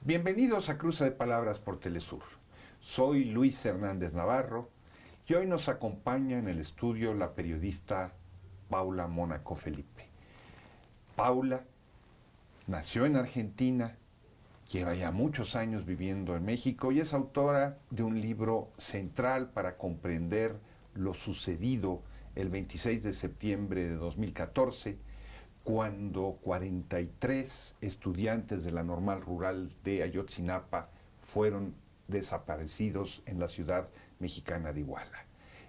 Bienvenidos a Cruce de Palabras por Telesur. Soy Luis Hernández Navarro y hoy nos acompaña en el estudio la periodista Paula Mónaco Felipe. Paula nació en Argentina, lleva ya muchos años viviendo en México y es autora de un libro central para comprender lo sucedido el 26 de septiembre de 2014, cuando 43 estudiantes de la Normal Rural de Ayotzinapa fueron desaparecidos en la ciudad mexicana de Iguala.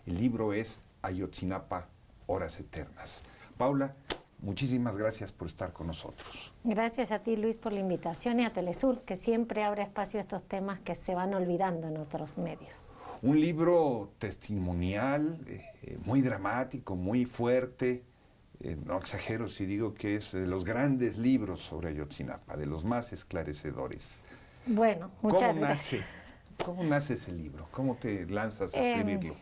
El libro es Ayotzinapa, Horas Eternas. Paula, muchísimas gracias por estar con nosotros. Gracias a ti, Luis, por la invitación, y a Telesur, que siempre abre espacio a estos temas que se van olvidando en otros medios. Un libro testimonial, muy dramático, muy fuerte. No exagero si digo que es de los grandes libros sobre Ayotzinapa, de los más esclarecedores. Bueno, muchas gracias. ¿Cómo nace ese libro? ¿Cómo te lanzas a escribirlo?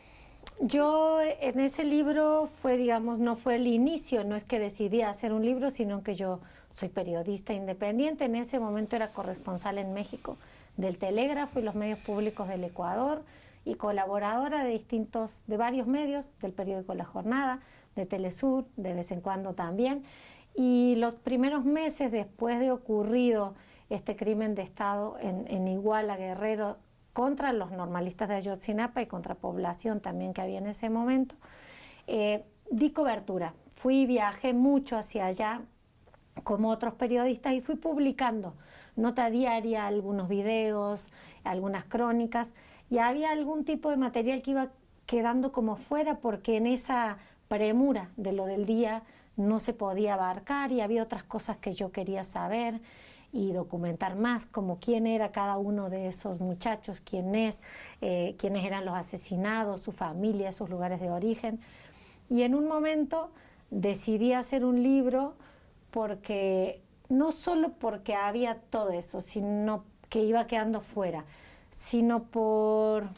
Yo en ese libro fue, digamos, no fue el inicio, no es que decidí hacer un libro, sino que yo soy periodista independiente. En ese momento era corresponsal en México del Telégrafo y los medios públicos del Ecuador, y colaboradora de varios medios, del periódico La Jornada, de Telesur, de vez en cuando también. Y los primeros meses después de ocurrido este crimen de Estado en Iguala, Guerrero, contra los normalistas de Ayotzinapa y contra población también que había en ese momento, di cobertura. Viajé mucho hacia allá como otros periodistas y fui publicando nota diaria, algunos videos, algunas crónicas, y había algún tipo de material que iba quedando como fuera porque en esa premura de lo del día no se podía abarcar, y había otras cosas que yo quería saber y documentar más, como quién era cada uno de esos muchachos, quiénes eran los asesinados, su familia, sus lugares de origen. Y en un momento decidí hacer un libro porque, no solo porque había todo eso, sino que iba quedando fuera, sino por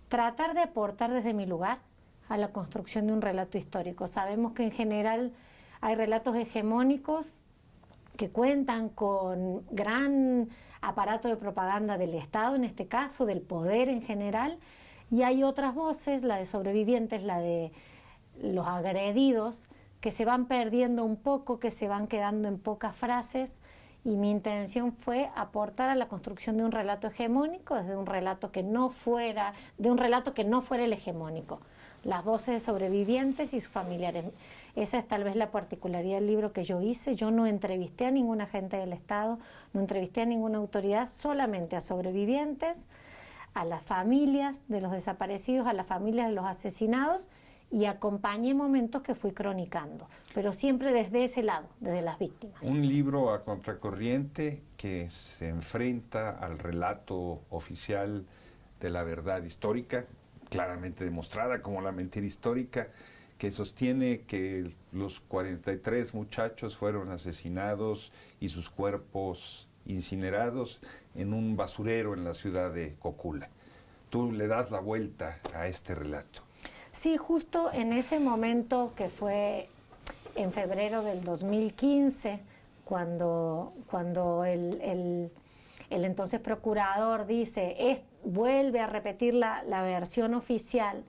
tratar de aportar desde mi lugar a la construcción de un relato histórico. Sabemos que en general hay relatos hegemónicos que cuentan con gran aparato de propaganda del Estado, en este caso, del poder en general, y hay otras voces, la de sobrevivientes, la de los agredidos, que se van perdiendo un poco, que se van quedando en pocas frases, y mi intención fue aportar a la construcción de un relato hegemónico, desde un relato que no fuera, el hegemónico. Las voces de sobrevivientes y sus familiares. Esa es tal vez la particularidad del libro que yo hice. Yo no entrevisté a ningún agente del Estado, no entrevisté a ninguna autoridad, solamente a sobrevivientes, a las familias de los desaparecidos, a las familias de los asesinados, y acompañé momentos que fui cronicando, pero siempre desde ese lado, desde las víctimas. Un libro a contracorriente que se enfrenta al relato oficial de la verdad histórica, claramente demostrada como la mentira histórica, que sostiene que los 43 muchachos fueron asesinados y sus cuerpos incinerados en un basurero en la ciudad de Cocula. Tú le das la vuelta a este relato. Sí, justo en ese momento, que fue en febrero del 2015, cuando el entonces procurador vuelve a repetir la versión oficial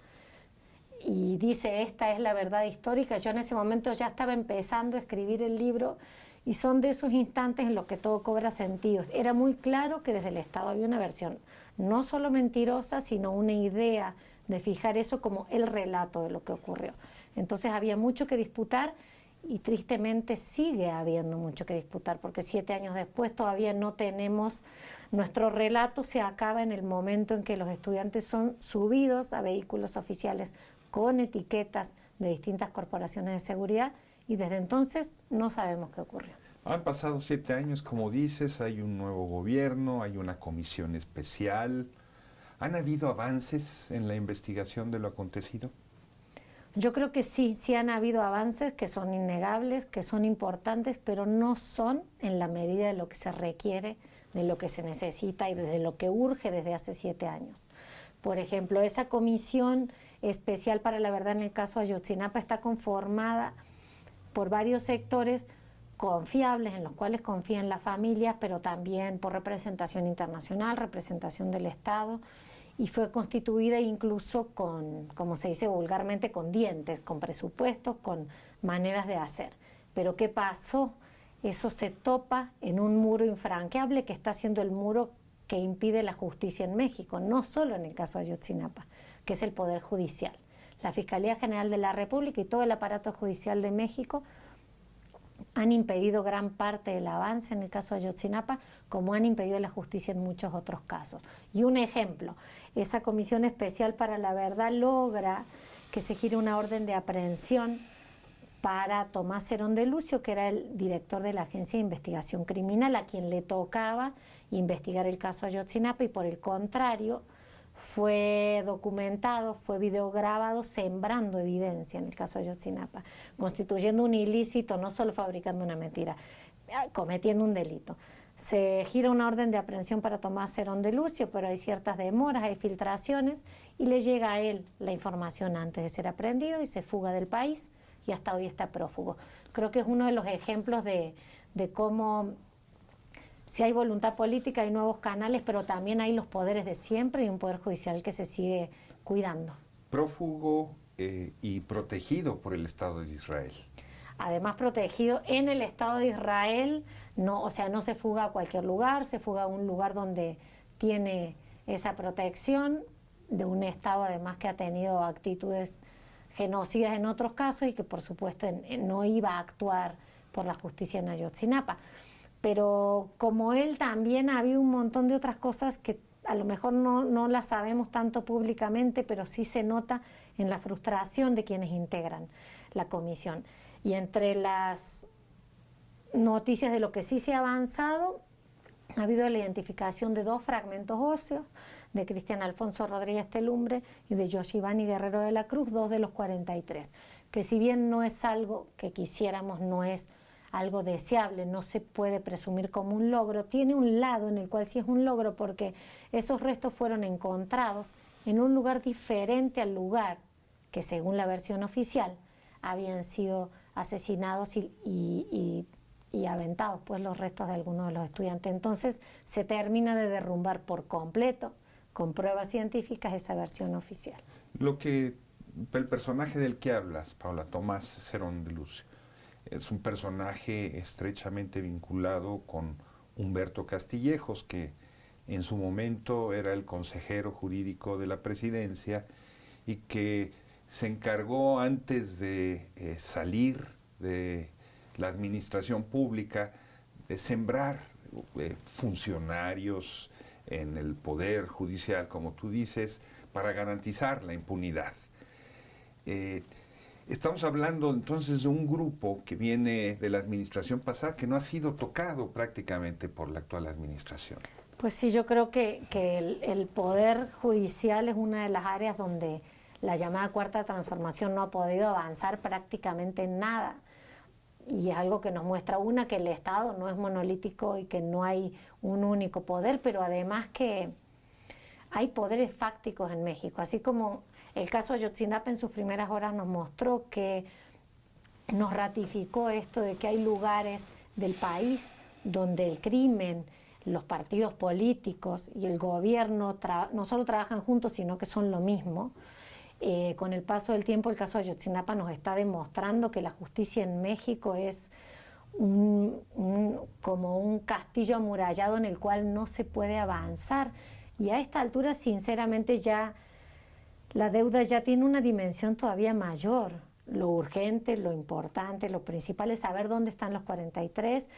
y dice: esta es la verdad histórica. Yo en ese momento ya estaba empezando a escribir el libro, y son de esos instantes en los que todo cobra sentido. Era muy claro que desde el Estado había una versión no solo mentirosa, sino una idea de fijar eso como el relato de lo que ocurrió. Entonces había mucho que disputar, y tristemente sigue habiendo mucho que disputar, porque 7 años después todavía no tenemos, nuestro relato se acaba en el momento en que los estudiantes son subidos a vehículos oficiales con etiquetas de distintas corporaciones de seguridad, y desde entonces no sabemos qué ocurrió. Han pasado 7 años, como dices, hay un nuevo gobierno, hay una comisión especial. ¿Han habido avances en la investigación de lo acontecido? Yo creo que sí han habido avances que son innegables, que son importantes, pero no son en la medida de lo que se requiere, de lo que se necesita y de lo que urge desde hace 7 años. Por ejemplo, esa comisión especial para la verdad en el caso Ayotzinapa está conformada por varios sectores confiables, en los cuales confían las familias, pero también por representación internacional, representación del Estado, y fue constituida incluso con, como se dice vulgarmente, con dientes, con presupuestos, con maneras de hacer. Pero ¿qué pasó? Eso se topa en un muro infranqueable que está siendo el muro que impide la justicia en México, no solo en el caso de Ayotzinapa, que es el Poder Judicial. La Fiscalía General de la República y todo el aparato judicial de México han impedido gran parte del avance en el caso de Ayotzinapa, como han impedido la justicia en muchos otros casos. Y un ejemplo, esa Comisión Especial para la Verdad logra que se gire una orden de aprehensión para Tomás Herón de Lucio, que era el director de la Agencia de Investigación Criminal, a quien le tocaba investigar el caso Ayotzinapa, y por el contrario fue documentado, fue videograbado sembrando evidencia en el caso Ayotzinapa, constituyendo un ilícito, no solo fabricando una mentira, cometiendo un delito. Se gira una orden de aprehensión para Tomás Herón de Lucio, pero hay ciertas demoras, hay filtraciones, y le llega a él la información antes de ser aprehendido y se fuga del país, y hasta hoy está prófugo. Creo que es uno de los ejemplos de cómo, si hay voluntad política, hay nuevos canales, pero también hay los poderes de siempre y un poder judicial que se sigue cuidando. Prófugo y protegido por el Estado de Israel. Además, protegido en el Estado de Israel, no, o sea, no se fuga a cualquier lugar, se fuga a un lugar donde tiene esa protección, de un Estado además que ha tenido actitudes genocidas en otros casos y que por supuesto no iba a actuar por la justicia en Ayotzinapa. Pero como él también ha habido un montón de otras cosas que a lo mejor no las sabemos tanto públicamente, pero sí se nota en la frustración de quienes integran la comisión. Y entre las noticias de lo que sí se ha avanzado, ha habido la identificación de 2 fragmentos óseos, de Cristian Alfonso Rodríguez Telumbre y de Yoshivani Guerrero de la Cruz, 2 de los 43, que si bien no es algo que quisiéramos, no es algo deseable, no se puede presumir como un logro, tiene un lado en el cual sí es un logro, porque esos restos fueron encontrados en un lugar diferente al lugar que, según la versión oficial, habían sido asesinados y aventados pues los restos de algunos de los estudiantes. Entonces se termina de derrumbar por completo, con pruebas científicas, esa versión oficial. El personaje del que hablas, Paula, Tomás Herón de Lucio, es un personaje estrechamente vinculado con Humberto Castillejos, que en su momento era el consejero jurídico de la presidencia y que se encargó, antes de salir de la administración pública, de sembrar funcionarios en el Poder Judicial, como tú dices, para garantizar la impunidad. Estamos hablando entonces de un grupo que viene de la administración pasada, que no ha sido tocado prácticamente por la actual administración. Pues sí, yo creo que el Poder Judicial es una de las áreas donde la llamada Cuarta Transformación no ha podido avanzar prácticamente en nada. Y es algo que nos muestra, que el Estado no es monolítico y que no hay un único poder, pero además que hay poderes fácticos en México. Así como el caso Ayotzinapa en sus primeras horas nos mostró, que nos ratificó esto de que hay lugares del país donde el crimen, los partidos políticos y el gobierno no solo trabajan juntos, sino que son lo mismo. Con el paso del tiempo, el caso de Ayotzinapa nos está demostrando que la justicia en México es como un castillo amurallado en el cual no se puede avanzar. Y a esta altura, sinceramente, ya la deuda ya tiene una dimensión todavía mayor. Lo urgente, lo importante, lo principal es saber dónde están los 43,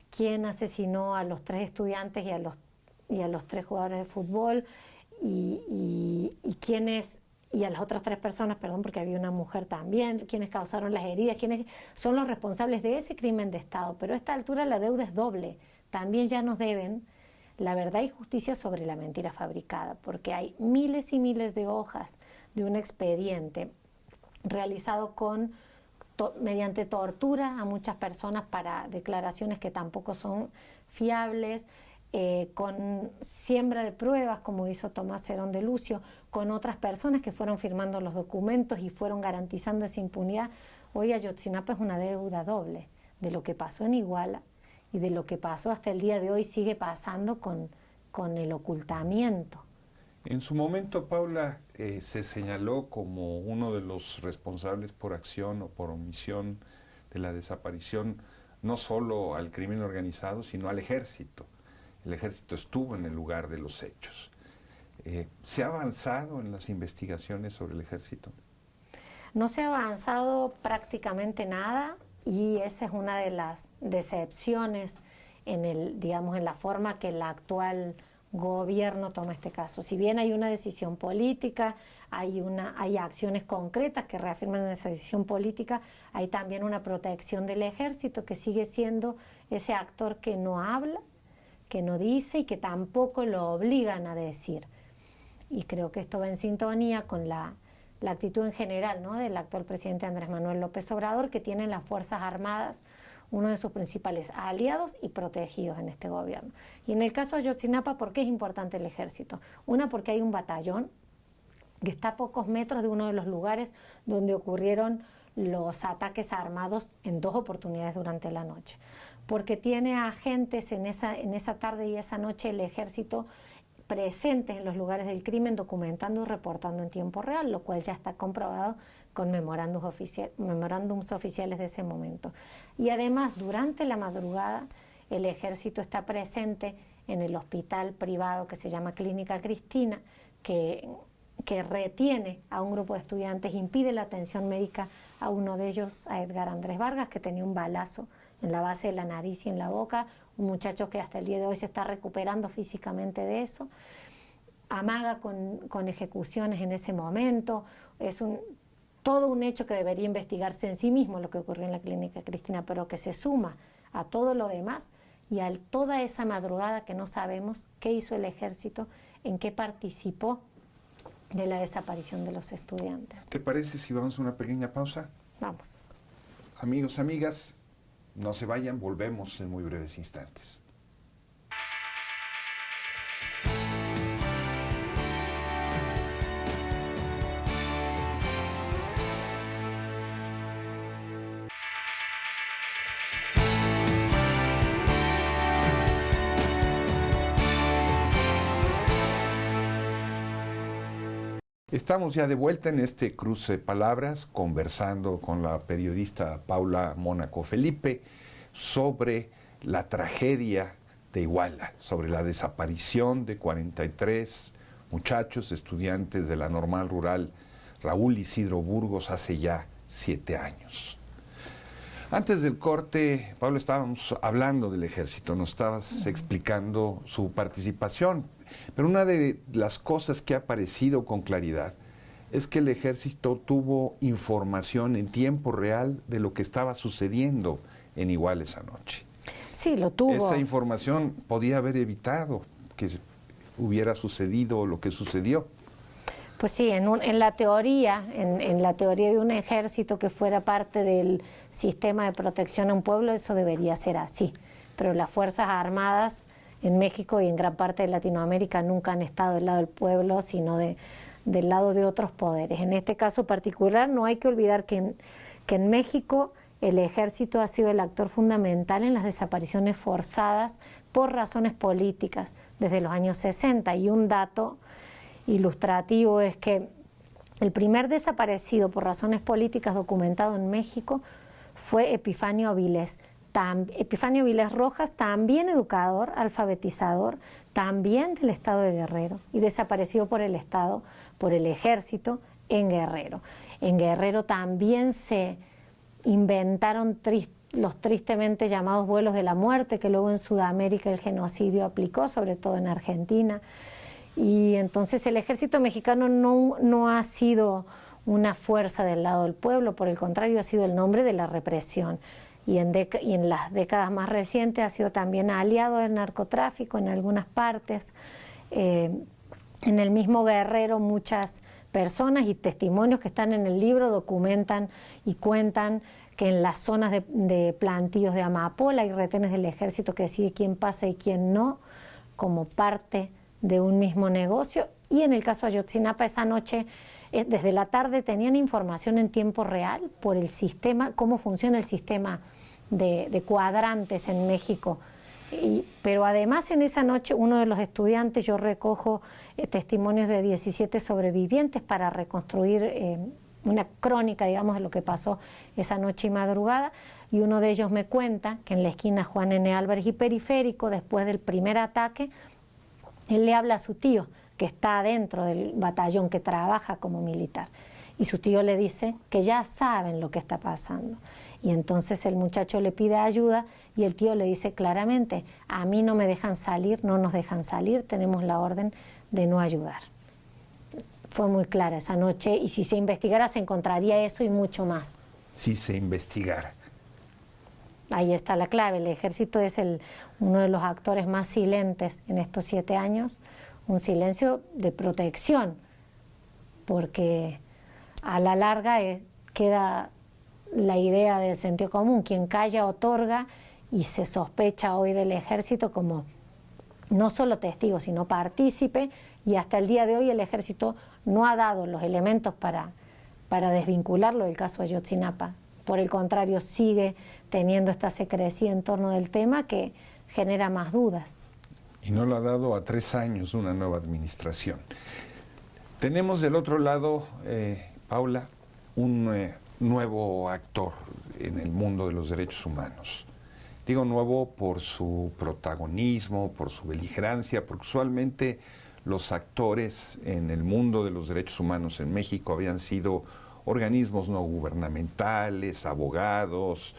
quién asesinó a los 3 estudiantes y a los 3 jugadores de fútbol y quiénes... y a las otras 3 personas, perdón, porque había una mujer también, quienes causaron las heridas, quienes son los responsables de ese crimen de Estado. Pero a esta altura la deuda es doble. También ya nos deben la verdad y justicia sobre la mentira fabricada, porque hay miles y miles de hojas de un expediente realizado mediante tortura a muchas personas para declaraciones que tampoco son fiables, con siembra de pruebas, como hizo Tomás Herón de Lucio, con otras personas que fueron firmando los documentos y fueron garantizando esa impunidad. Hoy Ayotzinapa es una deuda doble, de lo que pasó en Iguala y de lo que pasó hasta el día de hoy, sigue pasando con el ocultamiento. En su momento, Paula, se señaló como uno de los responsables por acción o por omisión de la desaparición, no solo al crimen organizado, sino al ejército. El ejército estuvo en el lugar de los hechos. ¿Se ha avanzado en las investigaciones sobre el ejército? No se ha avanzado prácticamente nada y esa es una de las decepciones digamos, en la forma que el actual gobierno toma este caso. Si bien hay una decisión política, hay acciones concretas que reafirman esa decisión política, hay también una protección del ejército que sigue siendo ese actor que no habla, que no dice y que tampoco lo obligan a decir. Y creo que esto va en sintonía con la actitud en general, ¿no?, del actual presidente Andrés Manuel López Obrador, que tiene las Fuerzas Armadas uno de sus principales aliados y protegidos en este gobierno. Y en el caso de Ayotzinapa, ¿por qué es importante el ejército? Una, porque hay un batallón que está a pocos metros de uno de los lugares donde ocurrieron los ataques armados en 2 oportunidades durante la noche. Porque tiene agentes en esa tarde y esa noche el ejército presentes en los lugares del crimen, documentando y reportando en tiempo real, lo cual ya está comprobado con memorándums oficiales de ese momento. Y además, durante la madrugada, el ejército está presente en el hospital privado que se llama Clínica Cristina, que retiene a un grupo de estudiantes, impide la atención médica a uno de ellos, a Edgar Andrés Vargas, que tenía un balazo en la base de la nariz y en la boca, un muchacho que hasta el día de hoy se está recuperando físicamente de eso, amaga con ejecuciones en ese momento, es todo un hecho que debería investigarse en sí mismo lo que ocurrió en la Clínica Cristina, pero que se suma a todo lo demás y a toda esa madrugada que no sabemos qué hizo el ejército, en qué participó de la desaparición de los estudiantes. ¿Te parece si vamos a una pequeña pausa? Vamos. Amigos, amigas, no se vayan, volvemos en muy breves instantes. Estamos ya de vuelta en este cruce de palabras, conversando con la periodista Paula Mónaco Felipe sobre la tragedia de Iguala, sobre la desaparición de 43 muchachos, estudiantes de la Normal Rural Raúl Isidro Burgos hace ya 7 años. Antes del corte, Pablo, estábamos hablando del ejército, nos estabas explicando su participación, pero una de las cosas que ha aparecido con claridad es que el ejército tuvo información en tiempo real de lo que estaba sucediendo en Iguala esa noche. Sí, lo tuvo. Esa información podía haber evitado que hubiera sucedido lo que sucedió. Pues sí, en la teoría de un ejército que fuera parte del sistema de protección a un pueblo, eso debería ser así. Pero las Fuerzas Armadas en México y en gran parte de Latinoamérica nunca han estado del lado del pueblo, sino del lado de otros poderes. En este caso particular no hay que olvidar que en México el ejército ha sido el actor fundamental en las desapariciones forzadas por razones políticas desde los años 60. Y un dato ilustrativo es que el primer desaparecido por razones políticas documentado en México fue Epifanio Avilés Rojas, también educador, alfabetizador, también del estado de Guerrero y desaparecido por el estado, por el ejército en Guerrero. En Guerrero también se inventaron los tristemente llamados vuelos de la muerte, que luego en Sudamérica el genocidio aplicó, sobre todo en Argentina. Y entonces el ejército mexicano no ha sido una fuerza del lado del pueblo, por el contrario, ha sido el nombre de la represión. Y en las décadas más recientes ha sido también aliado del narcotráfico en algunas partes. En el mismo Guerrero muchas personas y testimonios que están en el libro documentan y cuentan que en las zonas de plantíos de amapola hay retenes del ejército que decide quién pasa y quién no, como parte de un mismo negocio. Y en el caso de Ayotzinapa, esa noche, desde la tarde tenían información en tiempo real por el sistema, cómo funciona el sistema de cuadrantes en México. Pero además en esa noche uno de los estudiantes, yo recojo testimonios de 17 sobrevivientes para reconstruir una crónica, digamos, de lo que pasó esa noche y madrugada, y uno de ellos me cuenta que en la esquina Juan N. Álvarez y Periférico, después del primer ataque, él le habla a su tío, que está adentro del batallón, que trabaja como militar, y su tío le dice que ya saben lo que está pasando. Y entonces el muchacho le pide ayuda y el tío le dice claramente: a mí no me dejan salir, no nos dejan salir, tenemos la orden de no ayudar. Fue muy clara esa noche, y si se investigara se encontraría eso y mucho más. Si se investigara. Ahí está la clave. El ejército es uno de los actores más silentes en estos 7 años, un silencio de protección, porque a la larga queda la idea del sentido común: quien calla otorga, y se sospecha hoy del ejército como no solo testigo, sino partícipe, y hasta el día de hoy el ejército no ha dado los elementos para desvincularlo del caso Ayotzinapa. Por el contrario, sigue teniendo esta secrecía en torno del tema que genera más dudas. Y no lo ha dado a 3 años una nueva administración. Tenemos del otro lado, Paula, un nuevo actor en el mundo de los derechos humanos. Digo nuevo por su protagonismo, por su beligerancia, porque usualmente los actores en el mundo de los derechos humanos en México habían sido organismos no gubernamentales, abogados,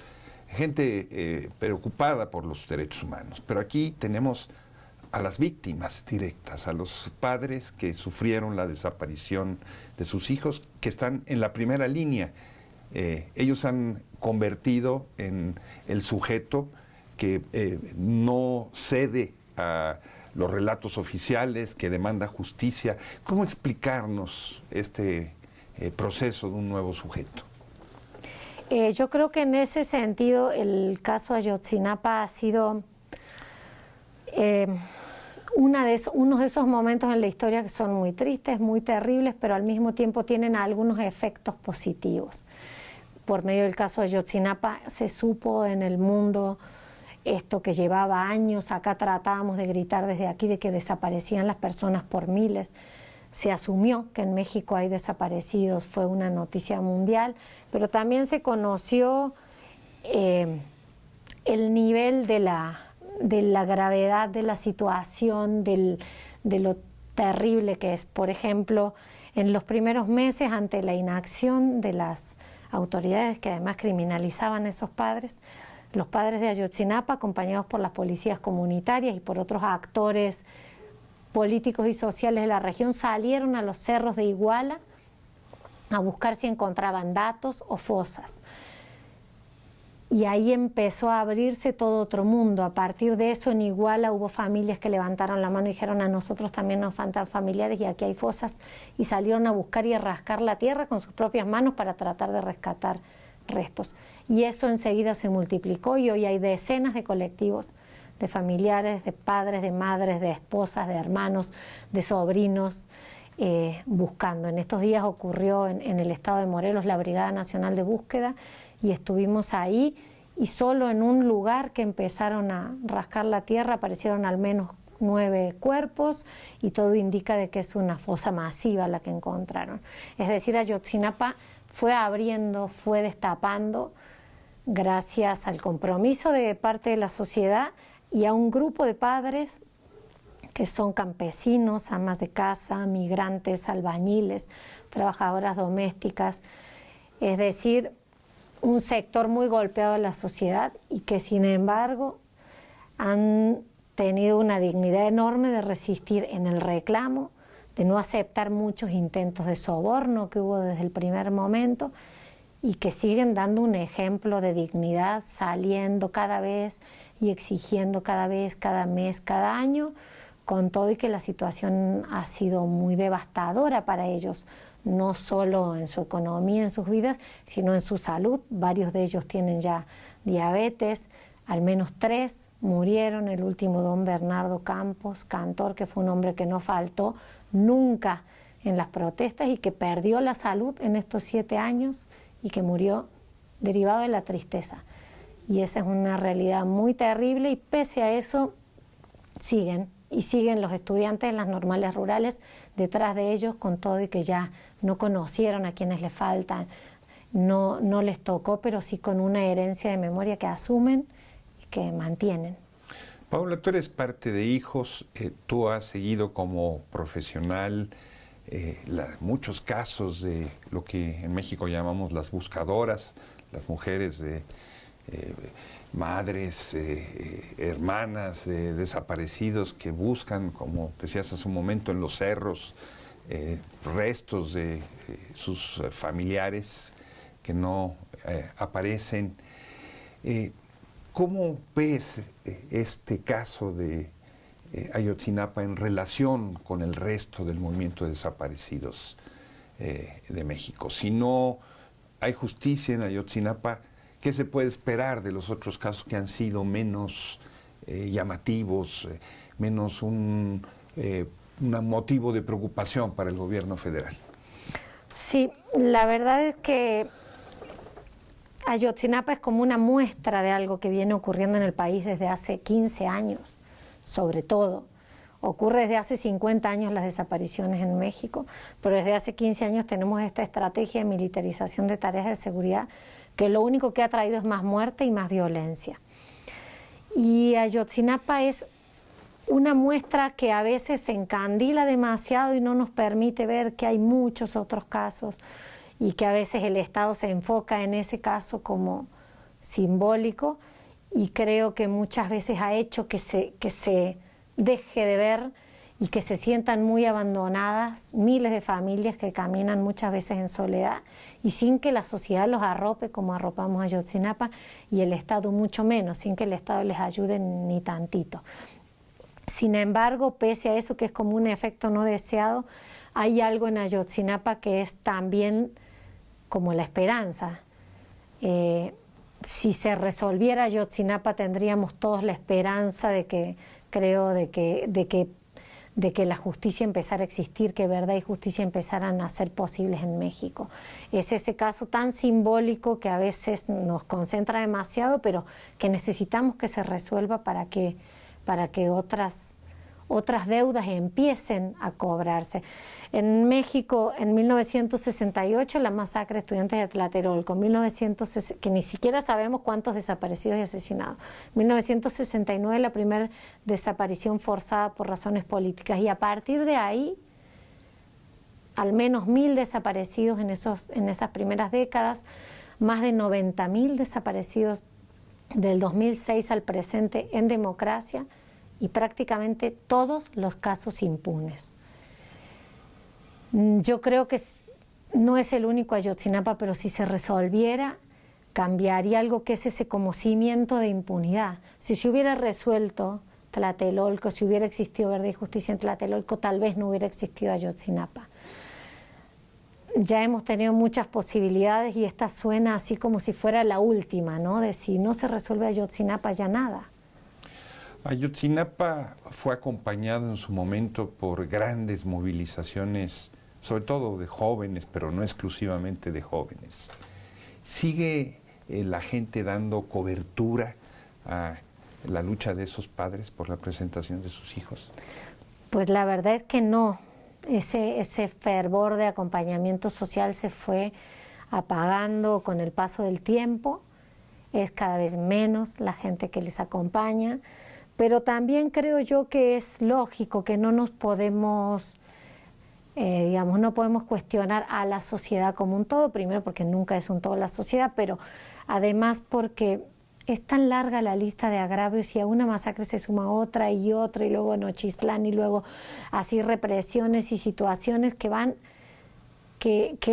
gente preocupada por los derechos humanos. Pero aquí tenemos a las víctimas directas, a los padres que sufrieron la desaparición de sus hijos, que están en la primera línea. Ellos han convertido en el sujeto que no cede a los relatos oficiales, que demanda justicia. ¿Cómo explicarnos este proceso de un nuevo sujeto? Yo creo que en ese sentido el caso Ayotzinapa ha sido uno de esos momentos en la historia que son muy tristes, muy terribles, pero al mismo tiempo tienen algunos efectos positivos. Por medio del caso Ayotzinapa se supo en el mundo esto que llevaba años. Acá tratábamos de gritar desde aquí de que desaparecían las personas por miles. Se asumió que en México hay desaparecidos, fue una noticia mundial, pero también se conoció el nivel de la gravedad de la situación, de lo terrible que es. Por ejemplo, en los primeros meses, ante la inacción de las autoridades que además criminalizaban a esos padres, los padres de Ayotzinapa, acompañados por las policías comunitarias y por otros actores políticos y sociales de la región, salieron a los cerros de Iguala a buscar si encontraban datos o fosas. Y ahí empezó a abrirse todo otro mundo. A partir de eso, en Iguala hubo familias que levantaron la mano y dijeron: a nosotros también nos faltan familiares y aquí hay fosas, y salieron a buscar y a rascar la tierra con sus propias manos para tratar de rescatar restos. Y eso enseguida se multiplicó, y hoy hay decenas de colectivos de familiares, de padres, de madres, de esposas, de hermanos, de sobrinos, buscando. En estos días ocurrió en el estado de Morelos la Brigada Nacional de Búsqueda, y estuvimos ahí, y solo en un lugar que empezaron a rascar la tierra aparecieron al menos 9 cuerpos, y todo indica de que es una fosa masiva la que encontraron. Es decir, Ayotzinapa fue abriendo, fue destapando, gracias al compromiso de parte de la sociedad y a un grupo de padres que son campesinos, amas de casa, migrantes, albañiles, trabajadoras domésticas, es decir, un sector muy golpeado de la sociedad, y que sin embargo han tenido una dignidad enorme de resistir en el reclamo, de no aceptar muchos intentos de soborno que hubo desde el primer momento, y que siguen dando un ejemplo de dignidad, saliendo cada vez y exigiendo cada vez, cada mes, cada año, con todo y que la situación ha sido muy devastadora para ellos, no solo en su economía, en sus vidas, sino en su salud. Varios de ellos tienen ya diabetes, al menos 3 murieron, el último don Bernardo Campos, cantor, que fue un hombre que no faltó nunca en las protestas y que perdió la salud en estos 7 años y que murió derivado de la tristeza. y esa es una realidad muy terrible, y pese a eso siguen los estudiantes en las normales rurales detrás de ellos con todo, y que ya no conocieron a quienes les faltan, no les tocó, pero sí con una herencia de memoria que asumen y que mantienen. Paula, tú eres parte de Hijos, tú has seguido como profesional muchos casos de lo que en México llamamos las buscadoras, las mujeres de madres, hermanas de desaparecidos que buscan, como decías hace un momento, en los cerros, restos de sus familiares que no aparecen. ¿Cómo ves este caso de Ayotzinapa en relación con el resto del movimiento de desaparecidos de México? Si no hay justicia en Ayotzinapa, ¿qué se puede esperar de los otros casos que han sido menos llamativos, menos un motivo de preocupación para el gobierno federal? Sí, la verdad es que Ayotzinapa es como una muestra de algo que viene ocurriendo en el país desde hace 15 años, sobre todo. Ocurre desde hace 50 años las desapariciones en México, pero desde hace 15 años tenemos esta estrategia de militarización de tareas de seguridad que lo único que ha traído es más muerte y más violencia. Y Ayotzinapa es una muestra que a veces se encandila demasiado y no nos permite ver que hay muchos otros casos, y que a veces el Estado se enfoca en ese caso como simbólico, y creo que muchas veces ha hecho que se deje de ver y que se sientan muy abandonadas miles de familias que caminan muchas veces en soledad y sin que la sociedad los arrope como arropamos a Ayotzinapa, y el Estado mucho menos, sin que el Estado les ayude ni tantito. Sin embargo, pese a eso, que es como un efecto no deseado, hay algo en Ayotzinapa que es también como la esperanza. Si se resolviera Ayotzinapa, tendríamos todos la esperanza de que la justicia empezara a existir, que verdad y justicia empezaran a ser posibles en México. Es ese caso tan simbólico que a veces nos concentra demasiado, pero que necesitamos que se resuelva para que otras deudas empiecen a cobrarse. En México, en 1968, la masacre de estudiantes de Tlatelolco, que ni siquiera sabemos cuántos desaparecidos y asesinados. 1969, la primera desaparición forzada por razones políticas, y a partir de ahí, al menos 1.000 desaparecidos en esas primeras décadas, más de 90.000 desaparecidos del 2006 al presente en democracia, y prácticamente todos los casos impunes. Yo creo que no es el único Ayotzinapa, pero si se resolviera, cambiaría algo que es ese como cimiento de impunidad. Si se hubiera resuelto Tlatelolco, si hubiera existido verdad y justicia en Tlatelolco, tal vez no hubiera existido Ayotzinapa. Ya hemos tenido muchas posibilidades y esta suena así como si fuera la última, ¿no? De si no se resuelve Ayotzinapa, ya nada. Ayotzinapa fue acompañado en su momento por grandes movilizaciones, sobre todo de jóvenes, pero no exclusivamente de jóvenes. ¿Sigue la gente dando cobertura a la lucha de esos padres por la presentación de sus hijos? Pues la verdad es que no. Ese fervor de acompañamiento social se fue apagando con el paso del tiempo. Es cada vez menos la gente que les acompaña. Pero también creo yo que es lógico que no nos podemos, no podemos cuestionar a la sociedad como un todo, primero porque nunca es un todo la sociedad, pero además porque es tan larga la lista de agravios y a una masacre se suma otra, y luego Nochistlán, y luego así represiones y situaciones que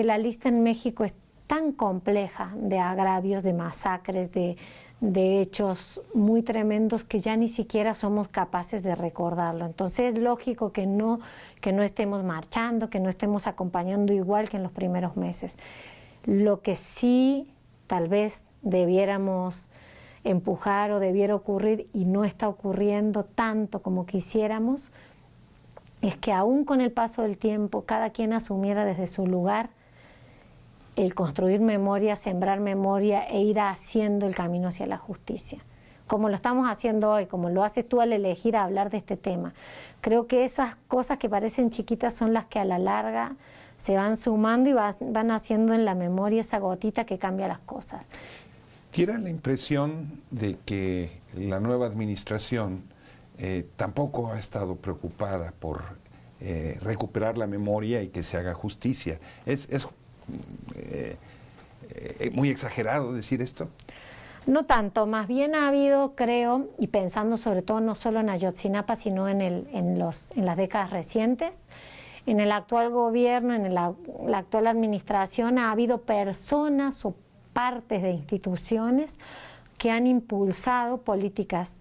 la lista en México es tan compleja de agravios, de masacres, de hechos muy tremendos que ya ni siquiera somos capaces de recordarlo. Entonces es lógico que no estemos marchando, que no estemos acompañando igual que en los primeros meses. Lo que sí tal vez debiéramos empujar o debiera ocurrir, y no está ocurriendo tanto como quisiéramos, es que aún con el paso del tiempo cada quien asumiera desde su lugar el construir memoria, sembrar memoria e ir haciendo el camino hacia la justicia. Como lo estamos haciendo hoy, como lo haces tú al elegir hablar de este tema. Creo que esas cosas que parecen chiquitas son las que a la larga se van sumando y van haciendo en la memoria esa gotita que cambia las cosas. ¿Tiene la impresión de que la nueva administración tampoco ha estado preocupada por recuperar la memoria y que se haga justicia? ¿Es muy exagerado decir esto? No tanto, más bien ha habido, creo, y pensando sobre todo no solo en Ayotzinapa, sino en las décadas recientes, en el actual gobierno, en la actual administración, ha habido personas o partes de instituciones que han impulsado políticas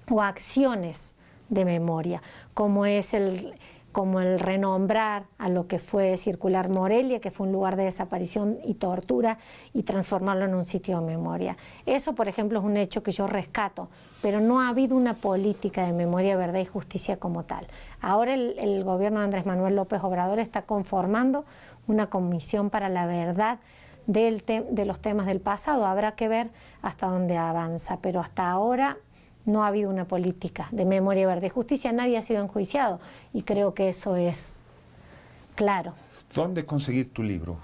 o acciones de memoria, como el renombrar a lo que fue Circular Morelia, que fue un lugar de desaparición y tortura, y transformarlo en un sitio de memoria. Eso, por ejemplo, es un hecho que yo rescato, pero no ha habido una política de memoria, verdad y justicia como tal. Ahora el gobierno de Andrés Manuel López Obrador está conformando una comisión para la verdad de los temas del pasado. Habrá que ver hasta dónde avanza, pero hasta ahora no ha habido una política de memoria, verdad y justicia. Nadie ha sido enjuiciado y creo que eso es claro. ¿Dónde conseguir tu libro?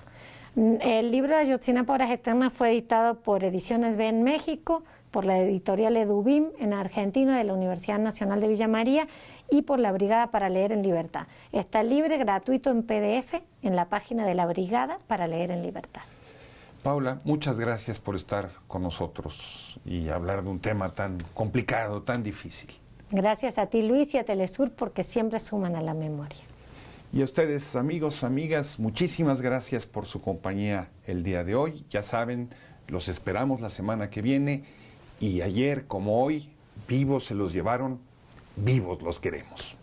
El libro de Ayotzinapa, Horas Eternas fue editado por Ediciones B en México, por la editorial Edubim en Argentina, de la Universidad Nacional de Villa María, y por la Brigada para Leer en Libertad. Está libre, gratuito en PDF en la página de la Brigada para Leer en Libertad. Paula, muchas gracias por estar con nosotros y hablar de un tema tan complicado, tan difícil. Gracias a ti, Luis, y a Telesur, porque siempre suman a la memoria. Y a ustedes, amigos, amigas, muchísimas gracias por su compañía el día de hoy. Ya saben, los esperamos la semana que viene, y ayer como hoy, vivos se los llevaron, vivos los queremos.